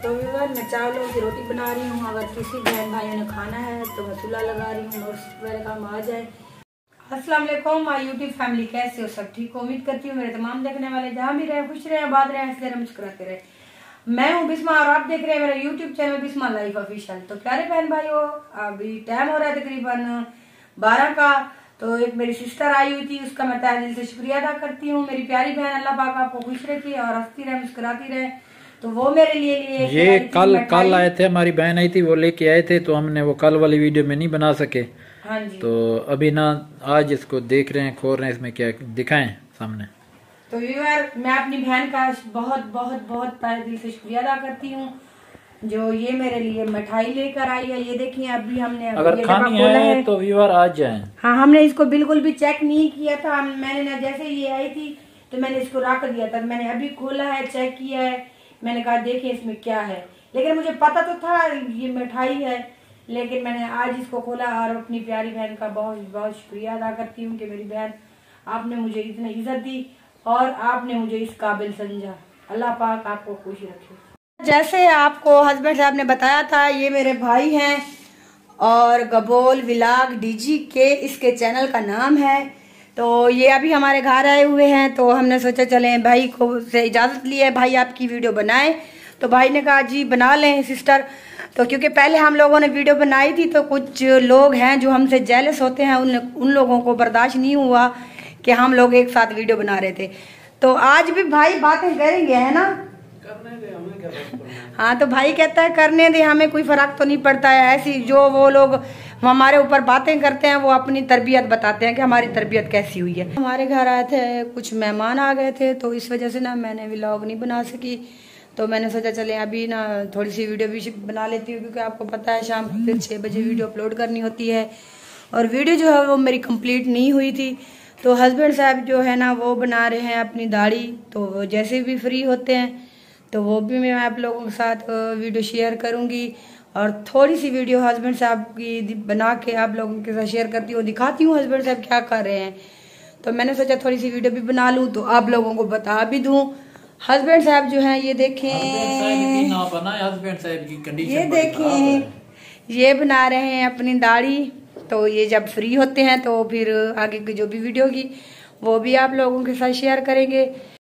तो व्यूअर मैं चावलों की रोटी बना रही हूँ। अगर किसी बहन भाइयों ने खाना है तो मैं चूल्हा लगा रही हूँ और वेलकम आ जाए। अस्सलाम वालेकुम माय यूट्यूब फैमिली, कैसे हो सब? ठीक हो? उम्मीद करती हूँ मेरे तमाम देखने वाले जहाँ भी रहे खुश रहे, आबाद रहे, हंसते रहे, मुस्कुराते रहे। मैं हूँ बिस्मा और आप देख रहे हैं मेरा YouTube channel Bisma life official. तो प्यारे बहन भाइयों, अभी टाइम हो रहा है तकरीबन 12 का। तो एक मेरी सिस्टर आई हुई थी, उसका मैं तहे दिल से शुक्रिया अदा करती हूँ। मेरी प्यारी बहन, अल्लाह पाक आपको खुश रखे और हंसती रहे, मुस्कुराती रहे। तो वो मेरे लिए ये कल आए थे, हमारी बहन आई थी, वो लेके आए थे, तो हमने वो कल वाली वीडियो में नहीं बना सके। हाँ जी। तो अभी ना आज इसको देख रहे हैं, खोल रहे हैं, इसमें क्या दिखाएं सामने। तो व्यूअर, मैं अपनी बहन का बहुत बहुत बहुत तहे दिल से शुक्रिया अदा करती हूँ जो ये मेरे लिए मिठाई लेकर आई है। ये देखिए, अभी हमने अगर खानी है तो व्यूअर आज जाएं। हाँ, हमने इसको बिल्कुल भी चेक नहीं किया था। मैंने ना जैसे ये आई थी तो मैंने इसको रख दिया था। मैंने अभी खोला है, चेक किया है, मैंने कहा देखिए इसमें क्या है। लेकिन मुझे पता तो था ये मिठाई है, लेकिन मैंने आज इसको खोला और अपनी प्यारी बहन का बहुत बहुत शुक्रिया अदा करती हूँ कि मेरी बहन, आपने मुझे इतनी इज्जत दी और आपने मुझे इस काबिल समझा। अल्लाह पाक आपको खुश रखे। जैसे आपको हस्बैंड साहब ने बताया था, ये मेरे भाई हैं और गबोल व्लॉग डीजी के इसके चैनल का नाम है। तो ये अभी हमारे घर आए हुए हैं, तो हमने सोचा चलें भाई को से इजाज़त ली है, भाई आपकी वीडियो बनाए। तो भाई ने कहा जी बना लें सिस्टर। तो क्योंकि पहले हम लोगों ने वीडियो बनाई थी तो कुछ लोग हैं जो हमसे जेलस होते हैं, उन लोगों को बर्दाश्त नहीं हुआ कि हम लोग एक साथ वीडियो बना रहे थे। तो आज भी भाई बातें करेंगे, है ना? करने दे, हमें क्या फर्क पड़ना है। हाँ, तो भाई कहता है करने दे, हमें कोई फर्क तो नहीं पड़ता है। ऐसी जो वो लोग हमारे ऊपर बातें करते हैं वो अपनी तरबियत बताते हैं कि हमारी तरबियत कैसी हुई है। हमारे घर आए थे, कुछ मेहमान आ गए थे, तो इस वजह से ना मैंने व्लॉग नहीं बना सकी। तो मैंने सोचा चले अभी ना थोड़ी सी वीडियो भी बना लेती हूँ, क्योंकि आपको पता है शाम को फिर 6 बजे वीडियो अपलोड करनी होती है और वीडियो जो है वो मेरी कंप्लीट नहीं हुई थी। तो हस्बैंड साहब जो है ना वो बना रहे हैं अपनी दाढ़ी। तो वो जैसे भी फ्री होते हैं तो वो भी मैं आप लोगों के साथ वीडियो शेयर करूंगी और थोड़ी सी वीडियो हस्बैंड साहब की बना के आप लोगों के साथ शेयर करती हूँ, दिखाती हूँ हस्बैंड साहब क्या कर रहे हैं। तो मैंने सोचा थोड़ी सी वीडियो भी बना लूँ तो आप लोगों को बता भी दूँ। हस्बैंड साहब जो हैं ये देखें, हस्बैंड साहब की कंडीशन ये देखें, ये बना रहे हैं अपनी दाढ़ी। तो ये जब फ्री होते हैं तो फिर आगे की जो भी वीडियो होगी वो भी आप लोगों के साथ शेयर करेंगे।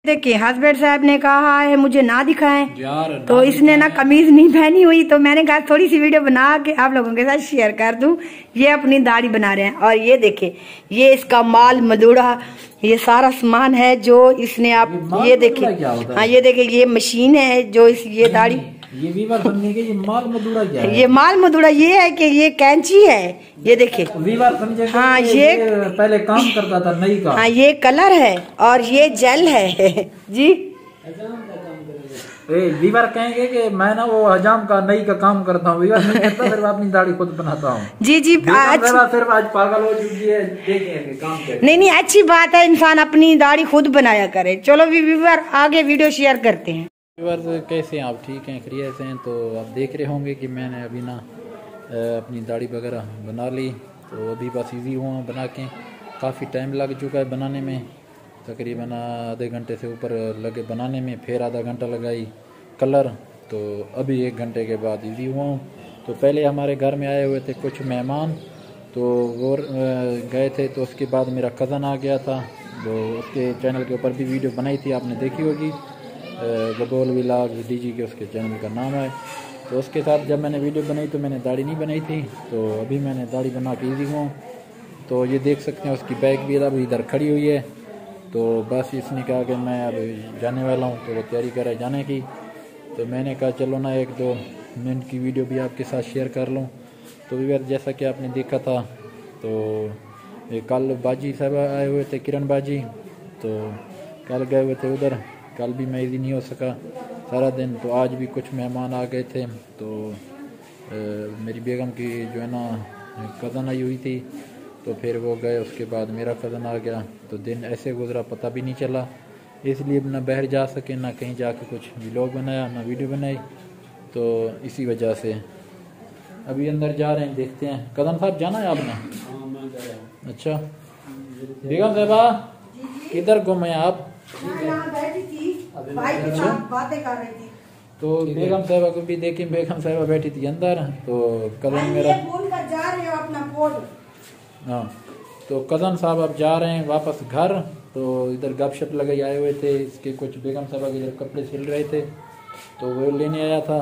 देखिए, हस्बैंड साहब ने कहा है मुझे ना दिखाएं यार, तो इसने ना कमीज नहीं पहनी हुई, तो मैंने कहा थोड़ी सी वीडियो बना के आप लोगों के साथ शेयर कर दूं। ये अपनी दाढ़ी बना रहे हैं और ये देखिए, ये इसका माल मदुड़ा, ये सारा सामान है जो इसने आप ये देखिए। हाँ, ये देखिए, ये मशीन है जो ये दाढ़ी, ये वीवर समझने के, ये माल मदुड़ा क्या है? ये माल मदुड़ा ये है कि ये कैंची है, ये देखिए वीवर समझे। हाँ, ये पहले काम करता था नई का। हाँ, ये कलर है और ये जेल है जी। वीवर कहेंगे कि मैं ना वो हजाम का नई का काम करता हूँ, वीवर नहीं करता, फिर अपनी दाढ़ी खुद बनाता हूँ। जी जी, सिर्फ आज पागल हो चुकी है, देखेंगे काम के। नहीं, अच्छी बात है, इंसान अपनी दाढ़ी खुद बनाया करे। चलो वीवर आगे वीडियो शेयर करते हैं। व्यूअर्स कैसे हैं आप? ठीक हैं, खैरियत से हैं? तो आप देख रहे होंगे कि मैंने अभी ना अपनी दाढ़ी वगैरह बना ली। तो अभी बस इजी हुआ बना के, काफ़ी टाइम लग चुका है बनाने में, तकरीबन आधे घंटे से ऊपर लगे बनाने में, फिर आधा घंटा लगाई कलर। तो अभी 1 घंटे के बाद इजी हुआ हूँ। तो पहले हमारे घर में आए हुए थे कुछ मेहमान, तो वो गए थे, तो उसके बाद मेरा कज़न आ गया था, तो उसके चैनल के ऊपर भी वीडियो बनाई थी, आपने देखी होगी, गबोल व्लॉग डीजी के उसके चैनल का नाम है। तो उसके साथ जब मैंने वीडियो बनाई तो मैंने दाढ़ी नहीं बनाई थी, तो अभी मैंने दाढ़ी बना के इजी हूँ। तो ये देख सकते हैं उसकी बैग भी अभी इधर खड़ी हुई है। तो बस इसने कहा कि मैं अब जाने वाला हूँ, तो वो तैयारी कर रहा है जाने की। तो मैंने कहा चलो ना 1-2 मिनट की वीडियो भी आपके साथ शेयर कर लूँ। तो भी जैसा कि आपने देखा था, तो ये कल बाजी साहब आए हुए थे, किरण बाजी, तो कल गए हुए थे उधर। कल भी मैं इजी नहीं हो सका सारा दिन, तो आज भी कुछ मेहमान आ गए थे। तो मेरी बेगम की जो है ना कज़न आई हुई थी, तो फिर वो गए, उसके बाद मेरा कज़न आ गया। तो दिन ऐसे गुजरा पता भी नहीं चला, इसलिए ना बाहर जा सके, ना कहीं जाके कुछ व्लॉग बनाया, ना वीडियो बनाई। तो इसी वजह से अभी अंदर जा रहे हैं, देखते हैं। कज़न साहब जाना है आपने? अच्छा, बेगम साहबा किधर घूमे आप? बैठी थी, भाई के साथ बातें कर रही थी। तो बेगम साहिबा को भी देखी, बेगम साहिबा बैठी थी अंदर, तो कज़न मेरा भूल कर जा रहे हो अपना कोड। हाँ, तो कज़न साहब अब जा रहे हैं वापस घर, तो इधर गपशप लगाई आए हुए थे, इसके कुछ बेगम साहबा के इधर कपड़े सिल रहे थे तो वो लेने आया था।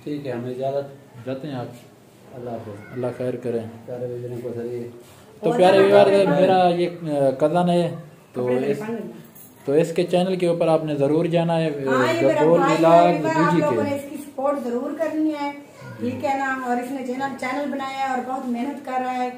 ठीक है, हमें इजाज़त, जाते हैं आप। अल्लाह हाफ़िज़, अल्लाह खैर करें। तो प्यारे व्यवहार मेरा ये कज़न है, तो इसके चैनल के ऊपर आपने ज़रूर जाना है, गब्बोल व्लॉग डीजी के, इसकी सपोर्ट जरूर करनी है, ठीक है ना। और इसने चैनल बनाया है और बहुत मेहनत कर रहा है,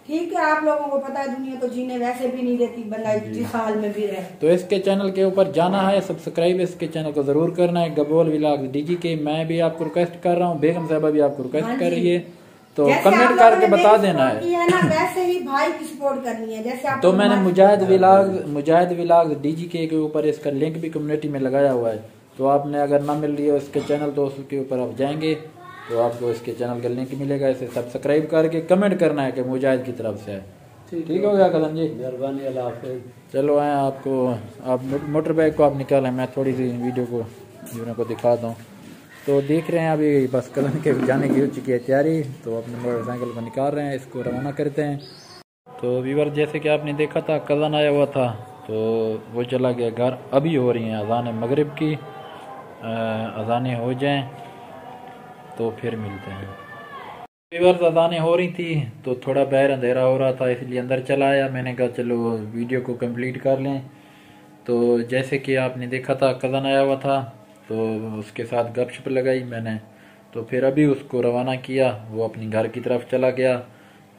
ठीक है। आप लोगों को पता है दुनिया तो जीने वैसे भी नहीं देती, बंदा जिस हाल में भी रहे। तो इसके चैनल के ऊपर जाना है, सब्सक्राइब इसके चैनल को जरूर करना है, गब्बोल व्लॉग डीजी के। मैं भी आपको रिक्वेस्ट कर रहा हूँ, बेगम साहबा भी आपको रिक्वेस्ट कर रही है, तो कमेंट करके बता देना है ना, वैसे ही भाई की सपोर्ट करनी है जैसे आप। तो मैंने मुजाहिद व्लॉग डीजी के ऊपर इसका लिंक भी कम्युनिटी में लगाया हुआ है, तो आपने अगर ना मिल रही है इसके चैनल तो उसके ऊपर आप जाएंगे तो आपको इसके चैनल का लिंक मिलेगा, इसे सब्सक्राइब करके कमेंट करना है कि मुजाहिद की तरफ से है। ठीक हो गया कदम जी, मेहरबानी, अल्लाह हाफ़िज़। चलो आए, आपको आप मोटर बाइक को आप निकालें, मैं थोड़ी सी वीडियो को दिखा दूँ। तो देख रहे हैं अभी बस कदम के जाने की हो चुकी है तैयारी, तो अपने मोटरसाइकिल को निकाल रहे हैं, इसको रवाना करते हैं। तो व्यूअर जैसे कि आपने देखा था कज़न आया हुआ था, तो वो चला गया घर। अभी हो रही हैं अज़ान मगरिब की, अज़ानें हो जाएं तो फिर मिलते हैं। व्यूअर्स अज़ानें हो रही थी तो थोड़ा बाहर अंधेरा हो रहा था, इसलिए अंदर चला आया। मैंने कहा चलो वीडियो को कंप्लीट कर लें। तो जैसे कि आपने देखा था कज़न आया हुआ था, तो उसके साथ गपशप लगाई मैंने, तो फिर अभी उसको रवाना किया, वो अपनी घर की तरफ चला गया।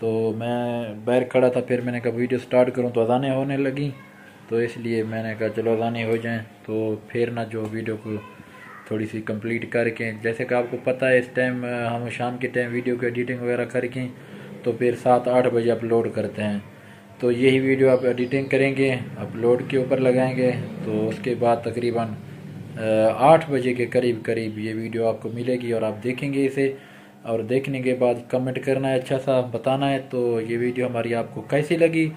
तो मैं बाहर खड़ा था, फिर मैंने कहा वीडियो स्टार्ट करूं तो अज़ानें होने लगी, तो इसलिए मैंने कहा चलो अज़ानें हो जाएं तो फिर ना जो वीडियो को थोड़ी सी कंप्लीट करके, जैसे कि आपको पता है इस टाइम हम शाम के टाइम वीडियो की एडिटिंग वगैरह करके तो फिर 7-8 बजे अपलोड करते हैं। तो यही वीडियो आप एडिटिंग करेंगे, अपलोड के ऊपर लगाएंगे, तो उसके बाद तकरीबन 8 बजे के करीब ये वीडियो आपको मिलेगी और आप देखेंगे इसे, और देखने के बाद कमेंट करना है, अच्छा सा बताना है तो ये वीडियो हमारी आपको कैसी लगी।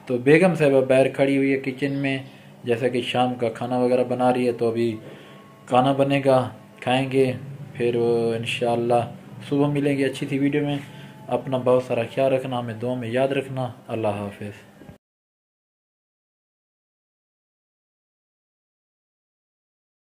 तो बेगम साहिबा बाहर खड़ी हुई है किचन में, जैसा कि शाम का खाना वगैरह बना रही है, तो अभी खाना बनेगा, खाएंगे, फिर इंशाअल्लाह सुबह मिलेंगे अच्छी सी वीडियो में। अपना बहुत सारा ख्याल रखना, हमें दुआ में याद रखना। अल्लाह हाफ़िज़।